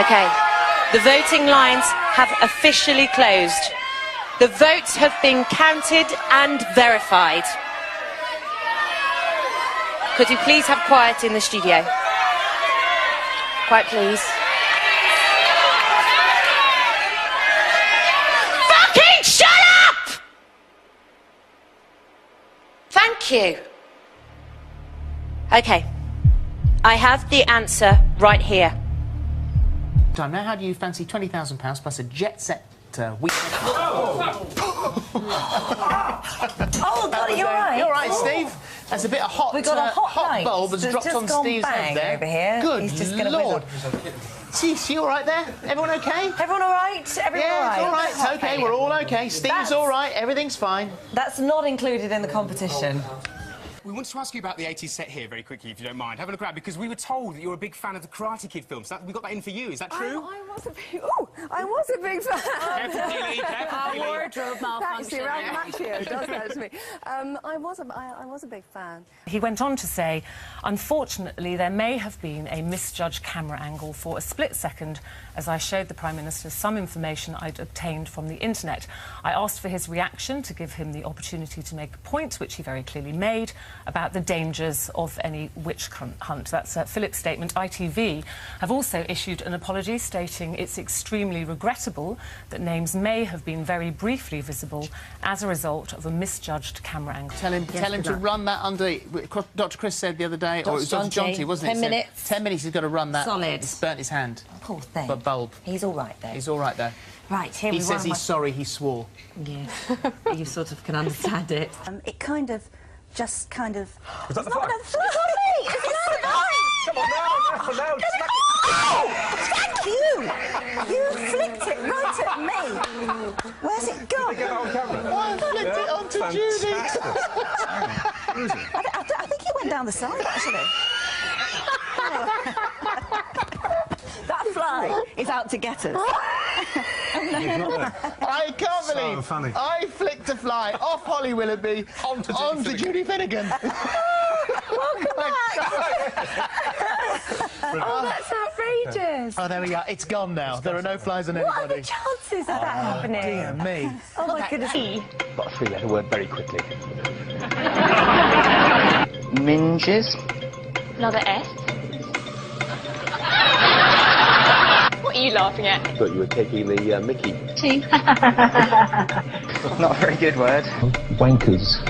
Okay. The voting lines have officially closed. The votes have been counted and verified. Could you please have quiet in the studio? Quiet, please. Fucking shut up! Thank you. Okay. I have the answer right here. Now, how do you fancy £20,000 plus a jet-set weekend? Oh, God, you're right. You're right, Steve. There's a bit of hot, we got a hot bulb has dropped on Steve's head there. Over here. Good He's just Lord. She all right there? Everyone okay? Everyone all right? Everyone yeah, all right? It's all right. It's okay. We're all okay. Steve's all right. Everything's fine. That's not included in the competition. We wanted to ask you about the 80s set here very quickly, if you don't mind. Have a look around, because we were told that you're a big fan of the Karate Kid films. We got that in for you. Is that true? I was a big fan. Careful, Wardrobe malfunction. Ralph Macchio does that to me. I was a big fan. He went on to say, unfortunately, there may have been a misjudged camera angle for a split second as I showed the Prime Minister some information I'd obtained from the internet. I asked for his reaction to give him the opportunity to make a point, which he very clearly made, about the dangers of any witch hunt. That's Philip's statement. ITV have also issued an apology stating it's extremely regrettable that names may have been very briefly visible as a result of a misjudged camera angle. Tell him to run that under... Dr. Chris said the other day, or it was Dr. Jonty, wasn't it? 10 minutes. 10 minutes he's got to run that. Solid. It's burnt his hand. Poor thing. But bulb. He's all right, though. He's all right, though. Right, here he we are. He says he's sorry, he swore. Yeah. You sort of can understand it. It kind of... Was that the flag? It's not me! It's not mine! Come on, now! Oh! Thank you! You flicked it right at me. Where's it gone? I flicked it onto Judy. I think it went down the side, actually. That fly is out to get us. I can't believe funny. I flicked a fly off Holly Willoughby onto Judy Finnegan. Welcome back. Oh, that's outrageous. Oh, there we go. It's gone now. There are no flies on anybody. What are the chances of that happening? Dear me. Oh, my goodness. Got a three-letter word very quickly. Minges. Another S. What are you laughing at? Thought you were taking the Mickey. Two. Not a very good word. Wankers.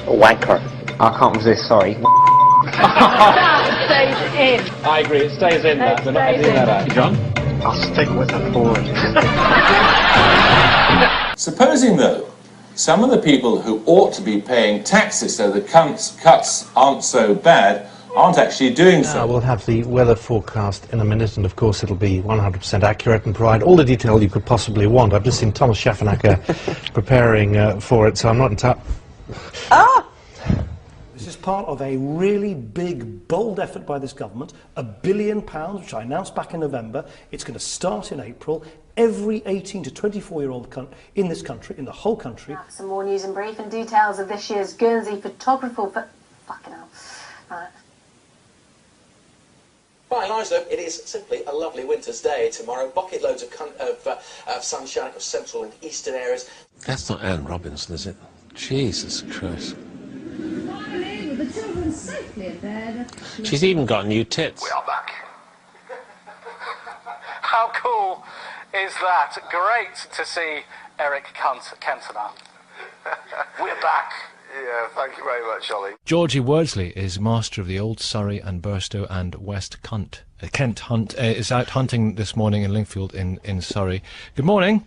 Wanker. I can't resist, sorry. That stays in. I agree, it stays in that. We're not editing that out. John? I'll stick with the forward. Supposing, though, some of the people who ought to be paying taxes so the cuts aren't so bad aren't actually doing so. We'll have the weather forecast in a minute, and of course it'll be 100% accurate and provide all the detail you could possibly want. I've just seen Thomas Schaffenacker preparing for it, so I'm not in touch. This is part of a really big, bold effort by this government, £1 billion, which I announced back in November. It's going to start in April. Every 18 to 24-year-old in this country, in the whole country. Some more news and brief and details of this year's Guernsey photographer. Fucking hell. Right. By and large, though, it is simply a lovely winter's day tomorrow. Bucket loads of sunshine across central and eastern areas. That's not Anne Robinson, is it? Jesus Christ. The children safely in bed. She's even got new tits. We are back. How cool is that? Great to see Eric Cantona. We're back. Yeah, thank you very much, Ollie. Georgie Wordsley is master of the Old Surrey and Burstow and West Kent hunt. Is out hunting this morning in Lingfield in Surrey. Good morning.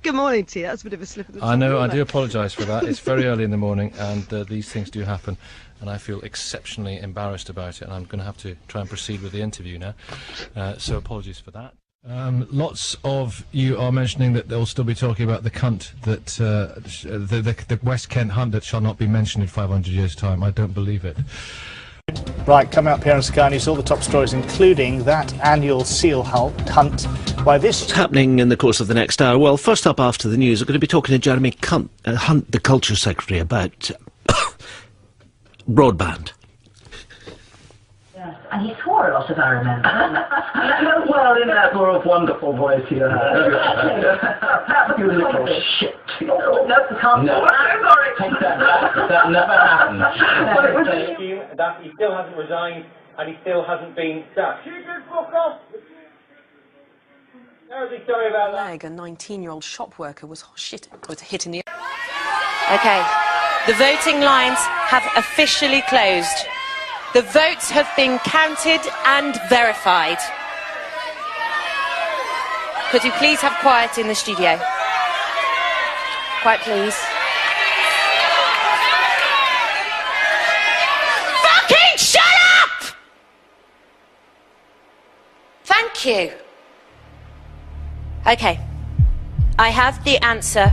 Good morning to you. That's a bit of a slip of the tongue. I know, I do apologise for that. It's very early in the morning and these things do happen, and I feel exceptionally embarrassed about it, and I'm going to have to try and proceed with the interview now. So apologies for that. Lots of you are mentioning that they'll still be talking about the cunt that the West Kent hunt that shall not be mentioned in 500 years' time. I don't believe it. Right, coming up here on Sky News, all the top stories, including that annual seal hunt. Why this... What's happening in the course of the next hour? Well, first up after the news, we're going to be talking to Jeremy Hunt, the Culture Secretary, about broadband. Yeah. And he swore a lot, if I remember. Well, in that sort of wonderful voice you have. You little shit. No, can't. No, I'm sorry. Take that back. That never happened. That he still hasn't resigned and he still hasn't been sacked. You can fuck off. Sorry about that. A 19-year-old shop worker was hit in the... Okay, the voting lines have officially closed. The votes have been counted and verified. Could you please have quiet in the studio? Quiet, please. Fucking shut up! Thank you. Okay, I have the answer.